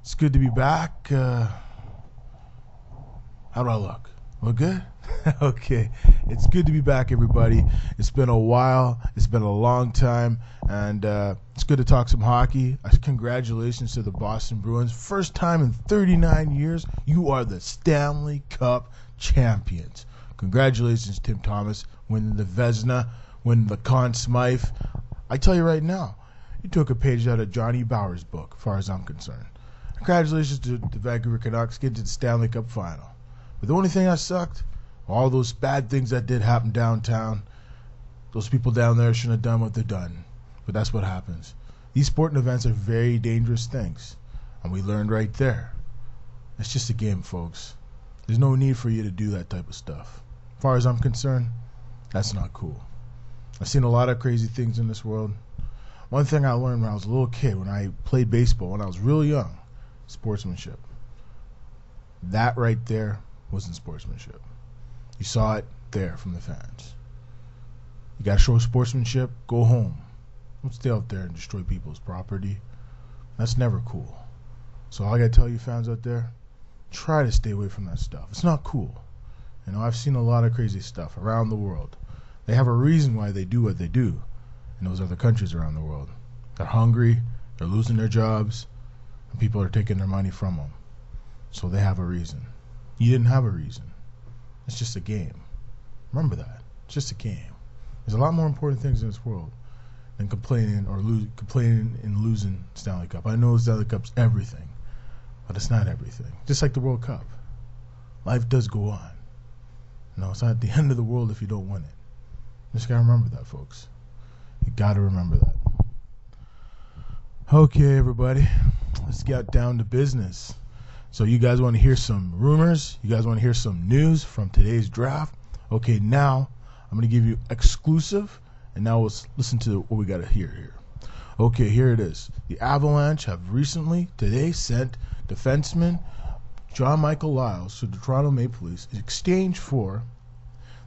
It's good to be back. How do I look? Look good? Okay. It's good to be back, everybody. It's been a while. It's been a long time. And it's good to talk some hockey. Congratulations to the Boston Bruins. First time in 39 years, you are the Stanley Cup champions. Congratulations, Tim Thomas, winning the Vezina, winning the Conn Smyth. I tell you right now, you took a page out of Johnny Bower's book, as far as I'm concerned. Congratulations to the Vancouver Canucks getting to the Stanley Cup final. But the only thing that sucked, all those bad things that did happen downtown, those people down there shouldn't have done what they've done. But that's what happens. These sporting events are very dangerous things. And we learned right there. It's just a game, folks. There's no need for you to do that type of stuff. As far as I'm concerned, that's not cool. I've seen a lot of crazy things in this world. One thing I learned when I was a little kid, when I played baseball, when I was real young, sportsmanship. That right there wasn't sportsmanship. You saw it there from the fans. You got to show sportsmanship, go home. Don't stay out there and destroy people's property. That's never cool. So all I got to tell you fans out there, try to stay away from that stuff. It's not cool. You know, I've seen a lot of crazy stuff around the world. They have a reason why they do what they do in those other countries around the world. They're hungry, they're losing their jobs, and people are taking their money from them. So they have a reason. You didn't have a reason. It's just a game. Remember that. It's just a game. There's a lot more important things in this world than complaining and losing Stanley Cup. I know Stanley Cup's everything, but it's not everything. Just like the World Cup. Life does go on. No, it's not the end of the world if you don't win it. Just gotta remember that, folks. You gotta remember that. Okay, everybody. Let's get down to business. So you guys want to hear some rumors? You guys want to hear some news from today's draft? Okay, now I'm going to give you exclusive, and now let's listen to what we got to hear here. Okay, here it is. The Avalanche have recently, today, sent defenseman John Michael Lyles to the Toronto Maple Leafs in exchange for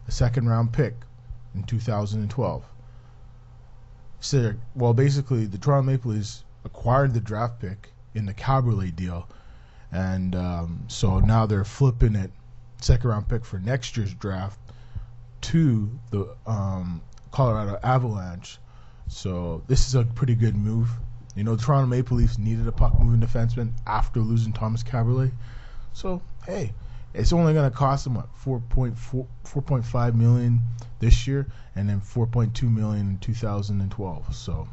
the second-round pick in 2012. So, well, basically, the Toronto Maple Leafs acquired the draft pick in the Cabriolet deal, and so now they're flipping it, second-round pick for next year's draft, to the Colorado Avalanche. So this is a pretty good move. You know, the Toronto Maple Leafs needed a puck-moving defenseman after losing Thomas Cabriolet. So, hey, it's only going to cost them, what, $4.5 million this year, and then $4.2 million in 2012. So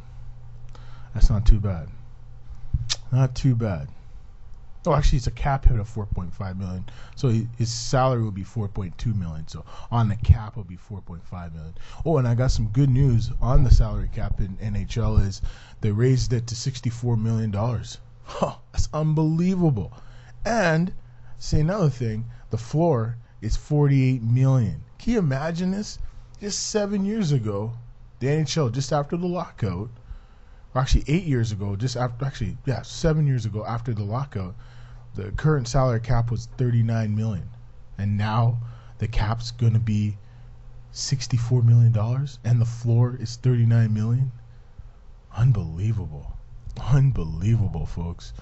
that's not too bad. Not too bad. Oh, actually, it's a cap hit of $4.5 million. So his salary will be $4.2 million. So on the cap, it'll be $4.5 million. Oh, and I got some good news on the salary cap in NHL is they raised it to $64 million. Huh, that's unbelievable. And say another thing, the floor is $48 million. Can you imagine this? Just 7 years ago, the NHL, just after the lockout, or actually 8 years ago, 7 years ago after the lockout, the current salary cap was $39 million. And now the cap's going to be $64 million, and the floor is $39 million. Unbelievable. Unbelievable, folks.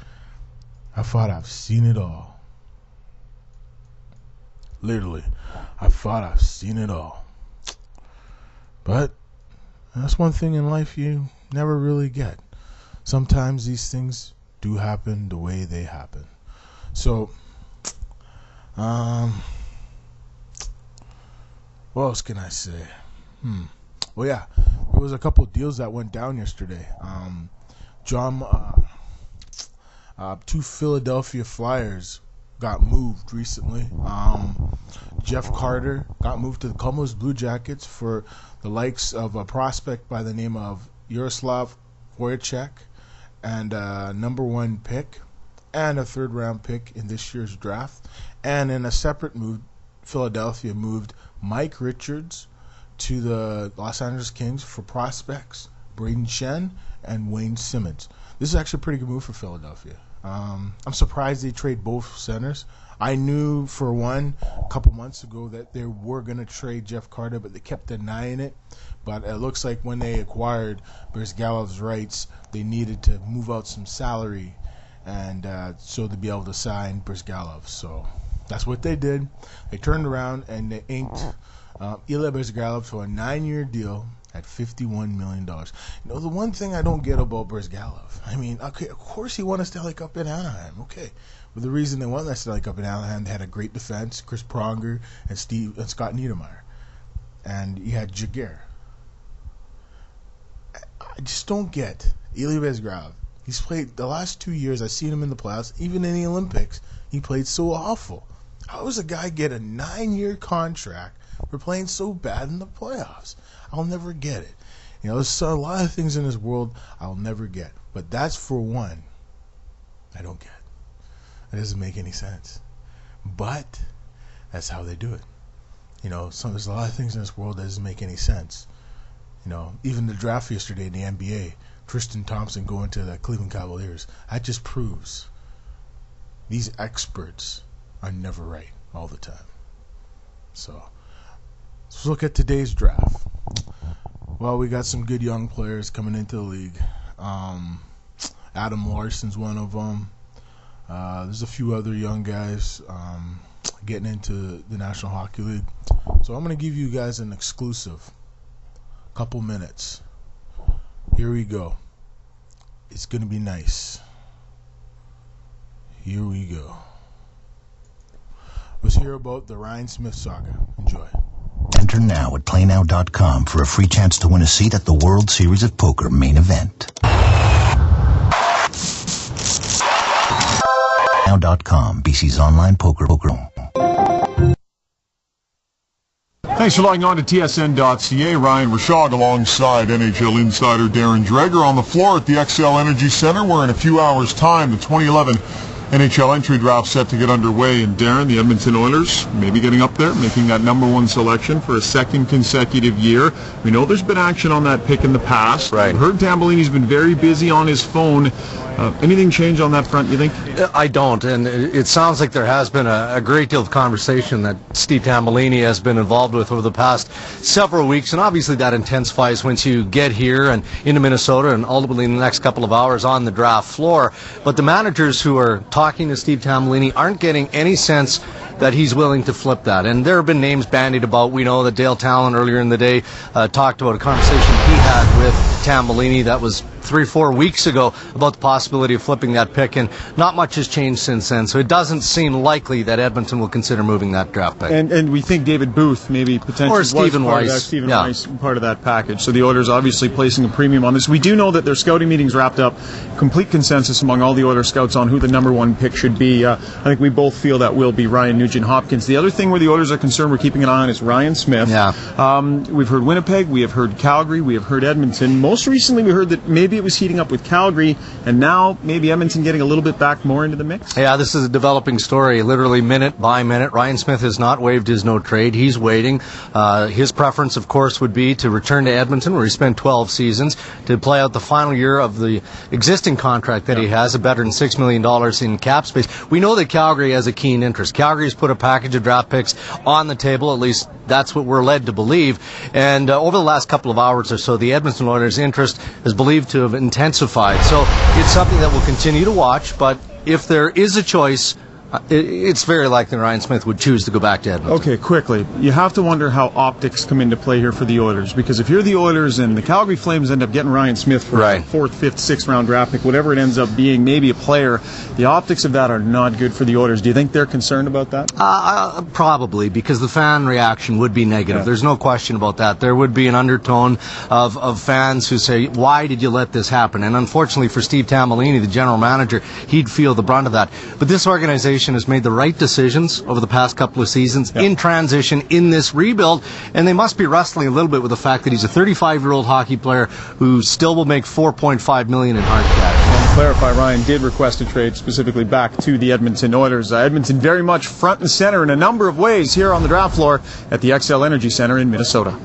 I thought I've seen it all. Literally, I thought I've seen it all. But that's one thing in life you never really get. Sometimes these things do happen the way they happen. So, what else can I say? Well, yeah, there was a couple of deals that went down yesterday. Two Philadelphia Flyers got moved recently. Jeff Carter got moved to the Columbus Blue Jackets for the likes of a prospect by the name of Yaroslav Voracek and a number 1 pick and a 3rd round pick in this year's draft. And in a separate move, Philadelphia moved Mike Richards to the Los Angeles Kings for prospects Braden Shen and Wayne Simmons. This is actually a pretty good move for Philadelphia. I'm surprised they trade both centers. I knew for one a couple months ago that they were going to trade Jeff Carter, but they kept denying it. But it looks like when they acquired Brizgalov's rights, they needed to move out some salary, and so to be able to sign Brizgalov. So that's what they did. They turned around and they inked Ilya Brizgalov for a 9-year deal at $51 million. You know, the one thing I don't get about Brizgalov, I mean, okay, of course he won a Stanley Cup in Anaheim, okay. But the reason they won that Stanley Cup in Anaheim, they had a great defense, Chris Pronger and Scott Niedermayer. And you had Drieger. I just don't get Ilya Brizgalov. He's played the last 2 years, I've seen him in the playoffs, even in the Olympics, he played so awful. How does a guy get a 9-year contract for playing so bad in the playoffs? I'll never get it. You know, there's a lot of things in this world I'll never get. But that's for one I don't get. It doesn't make any sense. But that's how they do it. You know, there's a lot of things in this world that doesn't make any sense. You know, even the draft yesterday in the NBA, Tristan Thompson going to the Cleveland Cavaliers, that just proves these experts are never right all the time. So let's look at today's draft. Well, we got some good young players coming into the league. Adam Larson's one of them. There's a few other young guys getting into the National Hockey League. So I'm going to give you guys an exclusive couple minutes. Here we go. It's going to be nice. Here we go. Let's hear about the Ryan Smyth saga. Enjoy. Enter now at playnow.com for a free chance to win a seat at the World Series of Poker main event. Now.com, BC's online poker room. Thanks for logging on to TSN.ca. Ryan Rashog alongside NHL insider Darren Drieger on the floor at the XL Energy Center, where in a few hours' time the 2011 NHL entry draft set to get underway. And Darren, the Edmonton Oilers, maybe getting up there, making that number 1 selection for a second consecutive year. We know there's been action on that pick in the past. Right. We've heard Tambellini's been very busy on his phone. Anything change on that front, you think? I don't, and it sounds like there has been a great deal of conversation that Steve Tambellini has been involved with over the past several weeks, and obviously that intensifies once you get here and into Minnesota and ultimately in the next couple of hours on the draft floor. But the managers who are talking to Steve Tambellini aren't getting any sense that he's willing to flip that. And there have been names bandied about. We know that Dale Talon earlier in the day talked about a conversation he had with Tambellini that was 3-4 weeks ago about the possibility of flipping that pick, and not much has changed since then. So it doesn't seem likely that Edmonton will consider moving that draft pick. And we think David Booth maybe potentially or Stephen Weiss. Weiss part of that package. So the Oilers obviously placing a premium on this. We do know that their scouting meetings wrapped up. Complete consensus among all the Oilers scouts on who the number 1 pick should be. I think we both feel that will be Ryan Nugent-Hopkins. The other thing where the Oilers are concerned, we're keeping an eye on, is Ryan Smyth. Yeah. We've heard Winnipeg, we have heard Calgary, we have heard Edmonton. Most recently we heard that maybe it was heating up with Calgary, and now maybe Edmonton getting a little bit back more into the mix. Yeah, this is a developing story, literally minute by minute. Ryan Smyth has not waived his no trade. He's waiting. His preference, of course, would be to return to Edmonton, where he spent 12 seasons, to play out the final year of the existing contract that he has, a better than $6 million in cap space. We know that Calgary has a keen interest. Calgary's put a package of draft picks on the table, at least that's what we're led to believe. And over the last couple of hours or so, the Edmonton Oilers' interest is believed to have intensified. So it's something that we'll continue to watch, but if there is a choice, it's very likely Ryan Smyth would choose to go back to Edmonton. Okay, quickly. You have to wonder how optics come into play here for the Oilers, because if you're the Oilers and the Calgary Flames end up getting Ryan Smyth for a 4th, 5th, 6th round draft pick, whatever it ends up being, maybe a player, the optics of that are not good for the Oilers. Do you think they're concerned about that? Probably, because the fan reaction would be negative. There's no question about that. There would be an undertone of fans who say, why did you let this happen? And unfortunately for Steve Tambellini, the general manager, he'd feel the brunt of that. But this organization has made the right decisions over the past couple of seasons in transition in this rebuild, and they must be wrestling a little bit with the fact that he's a 35-year-old hockey player who still will make $4.5 million in hard cash. want to clarify, Ryan did request a trade specifically back to the Edmonton Oilers. Edmonton very much front and center in a number of ways here on the draft floor at the XL Energy Center in Minnesota.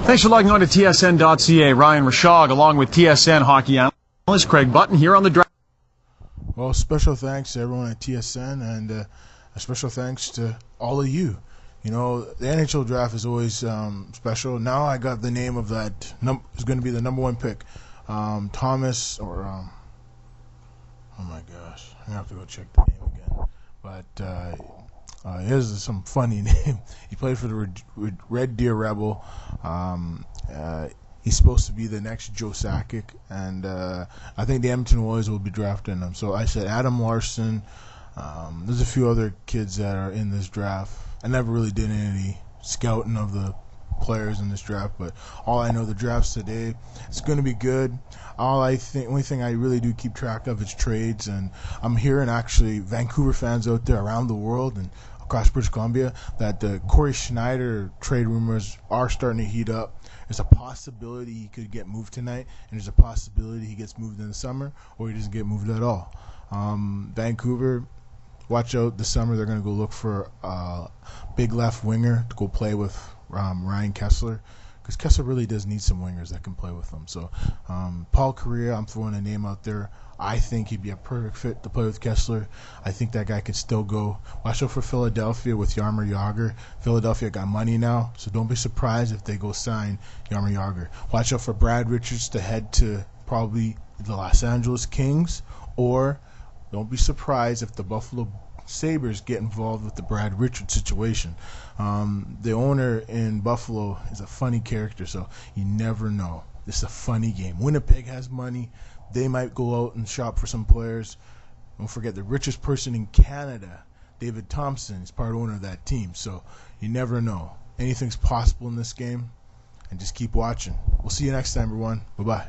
Thanks for logging on to TSN.ca. Ryan Rashog along with TSN hockey analyst Craig Button here on the draft. Well, special thanks to everyone at TSN, and a special thanks to all of you. You know, the NHL draft is always special. Now I got the name of that is going to be the number one pick, Thomas, or oh my gosh, I have to go check the name again. But here's some funny name. He played for the Red Deer Rebel. He's supposed to be the next Joe Sakic, and I think the Edmonton Oilers will be drafting him. So I said Adam Larson. There's a few other kids that are in this draft. I never really did any scouting of the players in this draft, but all I know, the draft's today. It's going to be good. Only thing I really do keep track of is trades, and I'm hearing actually Vancouver fans out there around the world and across British Columbia that the Corey Schneider trade rumors are starting to heat up. There's a possibility he could get moved tonight, and there's a possibility he gets moved in the summer, or he doesn't get moved at all. Vancouver, watch out this summer. They're going to go look for a big left winger to go play with Ryan Kessler, because Kessler really does need some wingers that can play with him. So Paul Correa, I'm throwing a name out there. I think he'd be a perfect fit to play with Kessler. I think that guy could still go. Watch out for Philadelphia with Jaromir Jagr. Philadelphia got money now, so don't be surprised if they go sign Jaromir Jagr. Watch out for Brad Richards to head to probably the Los Angeles Kings, or don't be surprised if the Buffalo Sabres get involved with the Brad Richards situation. The owner in Buffalo is a funny character, so you never know. It's a funny game. Winnipeg has money. They might go out and shop for some players. Don't forget the richest person in Canada, David Thompson, is part owner of that team. So you never know. Anything's possible in this game, and just keep watching. We'll see you next time, everyone. Bye-bye.